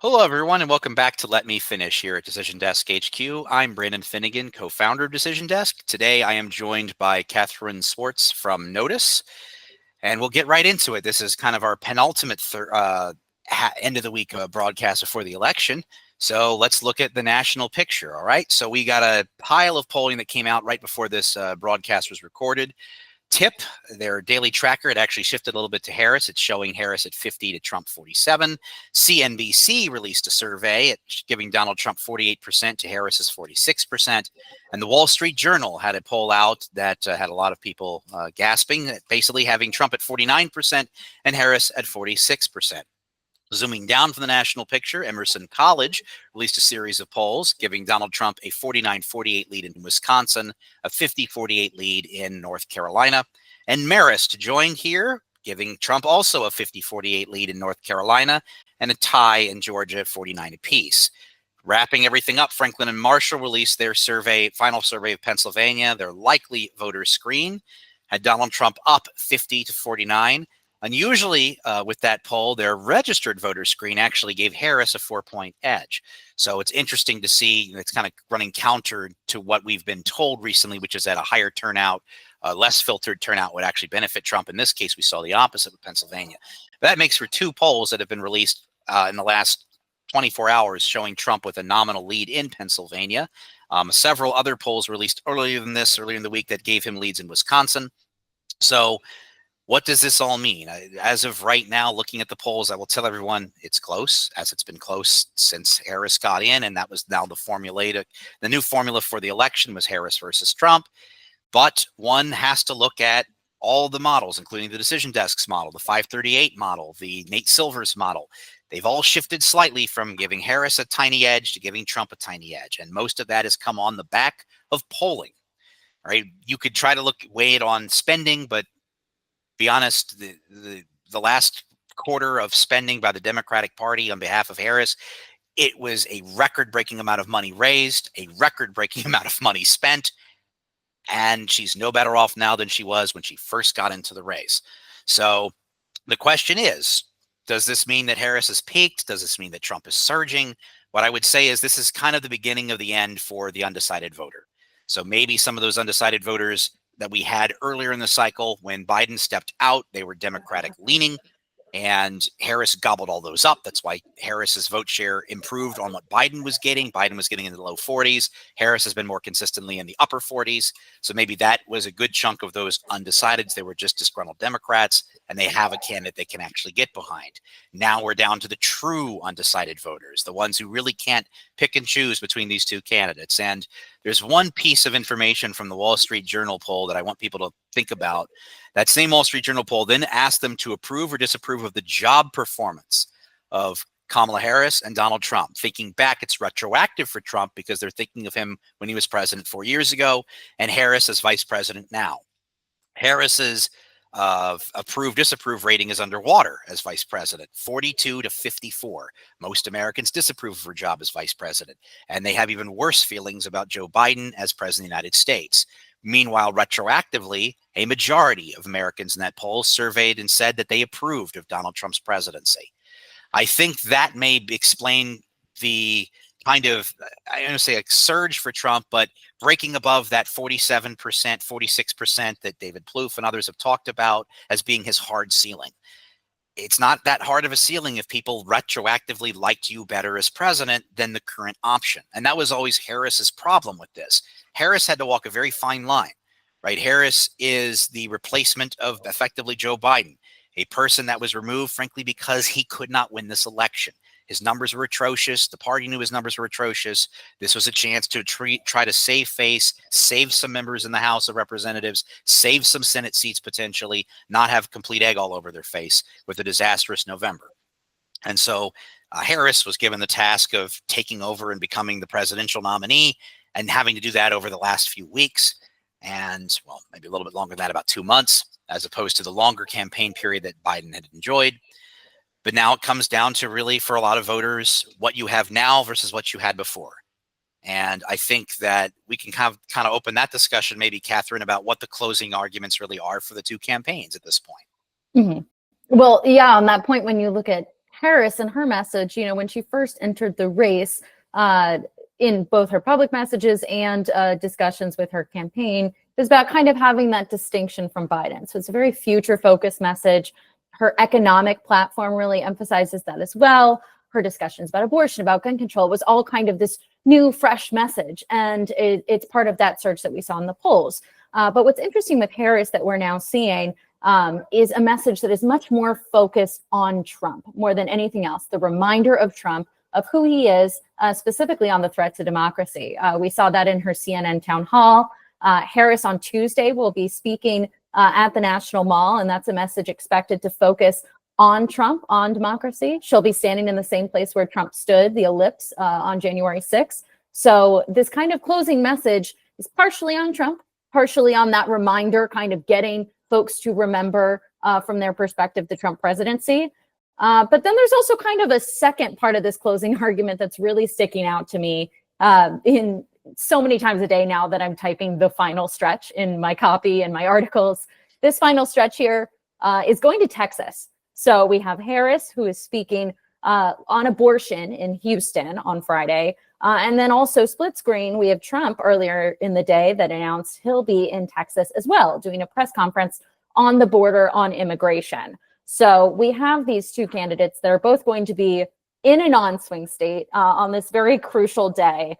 Hello, everyone, and welcome back to Let Me Finish here at Decision Desk HQ. I'm Brandon Finnegan, co-founder of Decision Desk. Today, I am joined by Catherine Swartz from Notice, and we'll get right into it. This is kind of our penultimate end of the week broadcast before the election. So let's look at the national picture, all right? So we got a pile of polling that came out right before this broadcast was recorded. TIP, their daily tracker, it actually shifted a little bit to Harris. It's showing Harris at 50 to Trump 47. CNBC released a survey giving Donald Trump 48% to Harris's 46%. And the Wall Street Journal had a poll out that had a lot of people gasping, basically having Trump at 49% and Harris at 46%. Zooming down from the national picture, Emerson College released a series of polls giving Donald Trump a 49-48 lead in Wisconsin, a 50-48 lead in North Carolina. And Marist joined here, giving Trump also a 50-48 lead in North Carolina and a tie in Georgia at 49 apiece. Wrapping everything up, Franklin and Marshall released their final survey of Pennsylvania. Their likely voter screen had Donald Trump up 50 to 49. Unusually, with that poll, their registered voter screen actually gave Harris a 4-point edge. So it's interesting to see. It's kind of running counter to what we've been told recently, which is that a higher turnout, less filtered turnout would actually benefit Trump. In this case, we saw the opposite with Pennsylvania. That makes for two polls that have been released in the last 24 hours showing Trump with a nominal lead in Pennsylvania. Several other polls released earlier in the week that gave him leads in Wisconsin. So what does this all mean? As of right now, looking at the polls, I will tell everyone it's close, as it's been close since Harris got in, and that was now the new formula for the election was Harris versus Trump. But one has to look at all the models, including the Decision Desk's model, the 538 model, the Nate Silver's model. They've all shifted slightly from giving Harris a tiny edge to giving Trump a tiny edge, and most of that has come on the back of polling. Right? You could try to weigh it on spending, but be honest, the last quarter of spending by the Democratic Party on behalf of Harris, it was a record-breaking amount of money raised, a record-breaking amount of money spent, and she's no better off now than she was when she first got into the race. So the question is, does this mean that Harris has peaked? Does this mean that Trump is surging? What I would say is this is kind of the beginning of the end for the undecided voter. So maybe some of those undecided voters that we had earlier in the cycle when Biden stepped out, they were Democratic leaning, and Harris gobbled all those up. That's why Harris's vote share improved on what Biden was getting. Biden was getting in the low 40s. Harris has been more consistently in the upper 40s. So maybe that was a good chunk of those undecideds. They were just disgruntled Democrats, and they have a candidate they can actually get behind. Now we're down to the true undecided voters, the ones who really can't pick and choose between these two candidates. And there's one piece of information from the Wall Street Journal poll that I want people to think about. That same Wall Street Journal poll then asked them to approve or disapprove of the job performance of Kamala Harris and Donald Trump. Thinking back, it's retroactive for Trump because they're thinking of him when he was president 4 years ago, and Harris as vice president now. Harris's approve disapprove rating is underwater as vice president, 42 to 54. Most Americans disapprove of her job as vice president, and they have even worse feelings about Joe Biden as president of the United States. Meanwhile, retroactively, a majority of Americans in that poll surveyed and said that they approved of Donald Trump's presidency. I think that may explain the kind of, I don't say a surge for Trump, but breaking above that 47%, 46% that David Plouffe and others have talked about as being his hard ceiling. It's not that hard of a ceiling if people retroactively liked you better as president than the current option. And that was always Harris's problem with this. Harris had to walk a very fine line, right? Harris is the replacement of effectively Joe Biden, a person that was removed, frankly, because he could not win this election. His numbers were atrocious. The party knew his numbers were atrocious. This was a chance to try to save face, save some members in the House of Representatives, save some Senate seats potentially, not have complete egg all over their face with a disastrous November. And so Harris was given the task of taking over and becoming the presidential nominee and having to do that over the last few weeks. And, well, maybe a little bit longer than that, about 2 months, as opposed to the longer campaign period that Biden had enjoyed. But now it comes down to really, for a lot of voters, what you have now versus what you had before. And I think that we can kind of open that discussion, maybe, Catherine, about what the closing arguments really are for the two campaigns at this point. Mm-hmm. Well, yeah, on that point, when you look at Harris and her message, when she first entered the race, in both her public messages and discussions with her campaign, is about kind of having that distinction from Biden. So it's a very future-focused message. Her economic platform really emphasizes that as well. Her discussions about abortion, about gun control, was all kind of this new, fresh message. And it's part of that surge that we saw in the polls. But what's interesting with Harris that we're now seeing is a message that is much more focused on Trump more than anything else. The reminder of Trump, of who he is, specifically on the threat to democracy. We saw that in her CNN town hall. Harris on Tuesday will be speaking at the National Mall, and that's a message expected to focus on Trump, on democracy. She'll be standing in the same place where Trump stood, the ellipse, on January 6th. So this kind of closing message is partially on Trump, partially on that reminder, kind of getting folks to remember from their perspective the Trump presidency. But then there's also kind of a second part of this closing argument that's really sticking out to me in so many times a day now that I'm typing the final stretch in my copy and my articles. This final stretch here is going to Texas. So we have Harris, who is speaking on abortion in Houston on Friday. And then also split screen, we have Trump earlier in the day that announced he'll be in Texas as well, doing a press conference on the border on immigration. So we have these two candidates that are both going to be in a non-swing state on this very crucial day,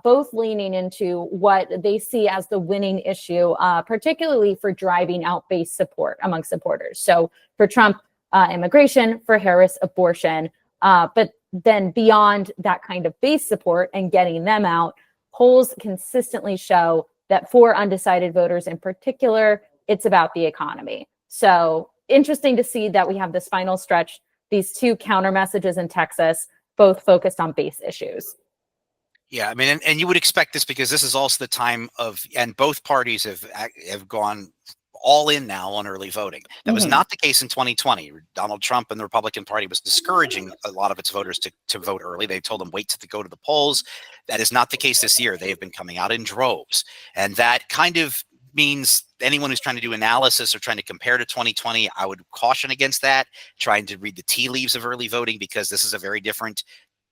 both leaning into what they see as the winning issue, particularly for driving out base support among supporters. So for Trump, immigration; for Harris, abortion. But then beyond that kind of base support and getting them out, polls consistently show that for undecided voters in particular, it's about the economy. So interesting to see that we have this final stretch, these two counter messages in Texas, both focused on base issues. Yeah, I mean, and you would expect this because this is also the time of, and both parties have gone all in now on early voting. That was not the case in 2020. Donald Trump and the Republican Party was discouraging a lot of its voters to vote early. They told them wait to go to the polls. That is not the case this year. They have been coming out in droves, and that kind of means anyone who's trying to do analysis or trying to compare to 2020, I would caution against that, trying to read the tea leaves of early voting, because this is a very different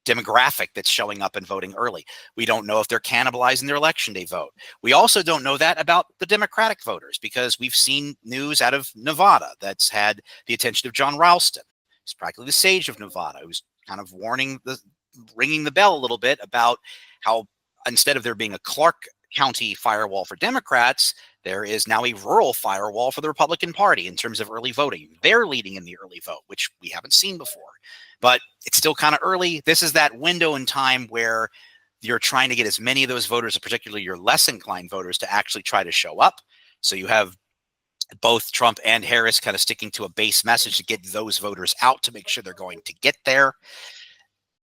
demographic that's showing up and voting early. We don't know if they're cannibalizing their election day vote. We also don't know that about the Democratic voters, because we've seen news out of Nevada that's had the attention of John Ralston. He's practically the sage of Nevada, who's kind of ringing the bell a little bit about how instead of there being a Clark County firewall for Democrats, there is now a rural firewall for the Republican Party in terms of early voting. They're leading in the early vote, which we haven't seen before. But it's still kind of early. This is that window in time where you're trying to get as many of those voters, particularly your less inclined voters, to actually try to show up. So you have both Trump and Harris kind of sticking to a base message to get those voters out to make sure they're going to get there.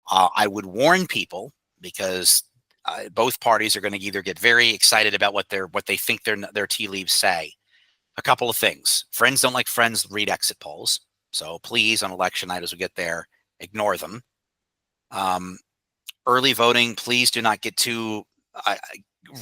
I would warn people, because both parties are going to either get very excited about what they think their tea leaves say. A couple of things. Friends don't like friends read exit polls. So please, on election night, as we get there, ignore them. Early voting, please do not get too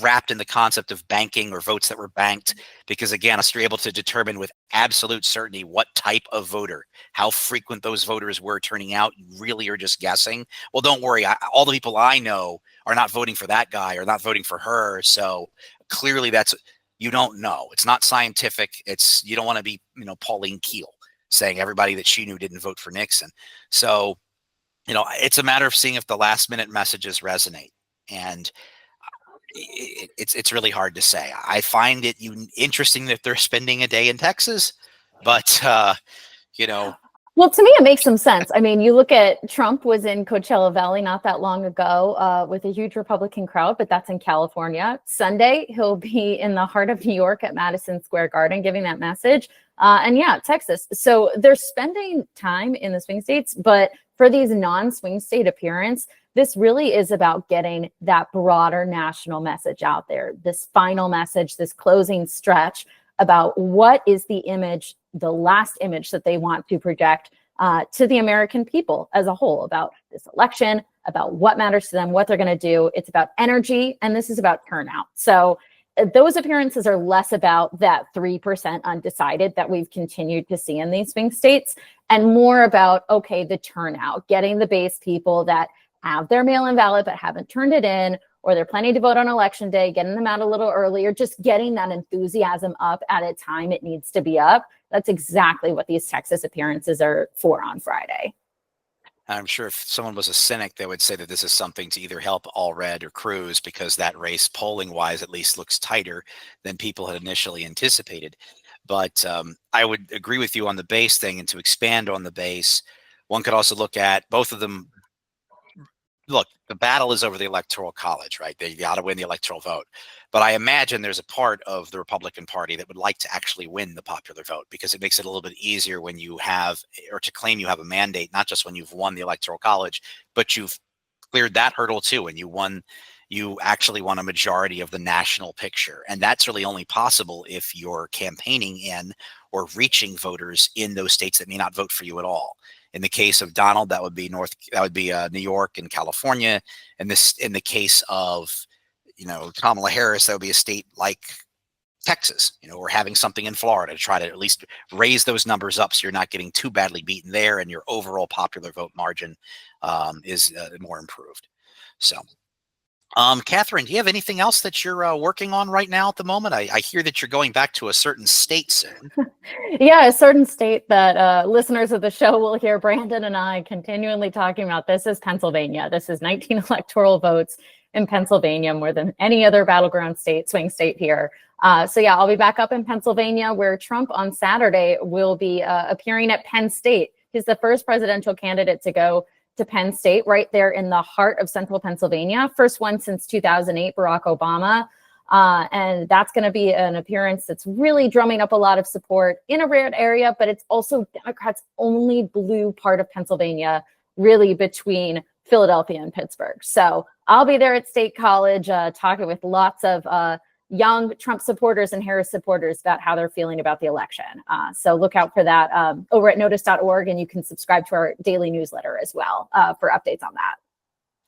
wrapped in the concept of banking or votes that were banked, because again, unless you're able to determine with absolute certainty what type of voter, how frequent those voters were turning out, you really are just guessing. Well, don't worry. All the people I know are not voting for that guy or not voting for her. So clearly you don't know. It's not scientific. You don't want to be, Pauline Kael saying everybody that she knew didn't vote for Nixon. So, it's a matter of seeing if the last minute messages resonate. And it's really hard to say. I find it interesting that they're spending a day in Texas, but Well, to me, it makes some sense. I mean, you look at Trump was in Coachella Valley not that long ago with a huge Republican crowd, but that's in California. Sunday, he'll be in the heart of New York at Madison Square Garden giving that message. And yeah, Texas. So they're spending time in the swing states, but for these non-swing state appearance, this really is about getting that broader national message out there. This final message, this closing stretch about what is the image, the last image that they want to project to the American people as a whole about this election, about what matters to them, what they're going to do. It's about energy, and this is about turnout. So those appearances are less about that 3% undecided that we've continued to see in these swing states, and more about, okay, the turnout, getting the base people that have their mail-in ballot but haven't turned it in, or they're planning to vote on election day, getting them out a little earlier, just getting that enthusiasm up at a time it needs to be up. That's exactly what these Texas appearances are for on Friday. I'm sure if someone was a cynic, they would say that this is something to either help Allred or Cruz, because that race, polling wise, at least looks tighter than people had initially anticipated. But I would agree with you on the base thing. And to expand on the base, one could also look at both of them. Look, the battle is over the Electoral College, right? They got to win the electoral vote. But I imagine there's a part of the Republican Party that would like to actually win the popular vote, because it makes it a little bit easier when you have, or to claim you have a mandate, not just when you've won the Electoral College, but you've cleared that hurdle too, and you actually won a majority of the national picture. And that's really only possible if you're campaigning in or reaching voters in those states that may not vote for you at all. In the case of Donald, that would be New York and California. And this, in the case of, Kamala Harris, that would be a state like Texas, or having something in Florida to try to at least raise those numbers up, so you're not getting too badly beaten there, and your overall popular vote margin is more improved. So, Catherine, do you have anything else that you're working on right now at the moment? I hear that you're going back to a certain state soon. Yeah, a certain state that listeners of the show will hear Brandon and I continually talking about. This is Pennsylvania. This is 19 electoral votes in Pennsylvania, more than any other battleground state, swing state here. So yeah, I'll be back up in Pennsylvania, where Trump on Saturday will be appearing at Penn State. He's the first presidential candidate to go to Penn State, right there in the heart of central Pennsylvania. First one since 2008, Barack Obama. And that's going to be an appearance that's really drumming up a lot of support in a red area, but it's also Democrats' only blue part of Pennsylvania, really between Philadelphia and Pittsburgh. So I'll be there at State College talking with lots of young Trump supporters and Harris supporters about how they're feeling about the election. So look out for that over at notice.org, and you can subscribe to our daily newsletter as well for updates on that.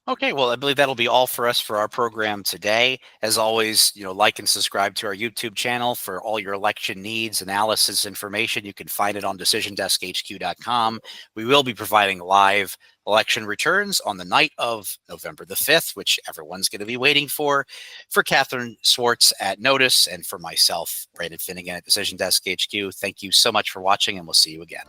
Okay, well, I believe that'll be all for us for our program today. As always, like and subscribe to our YouTube channel for all your election needs, analysis, information. You can find it on decisiondeskhq.com. We will be providing live election returns on the night of November the 5th, which everyone's going to be waiting for. For Catherine Swartz at Notice, and for myself, Brandon Finnegan at Decision Desk HQ, thank you so much for watching, and we'll see you again.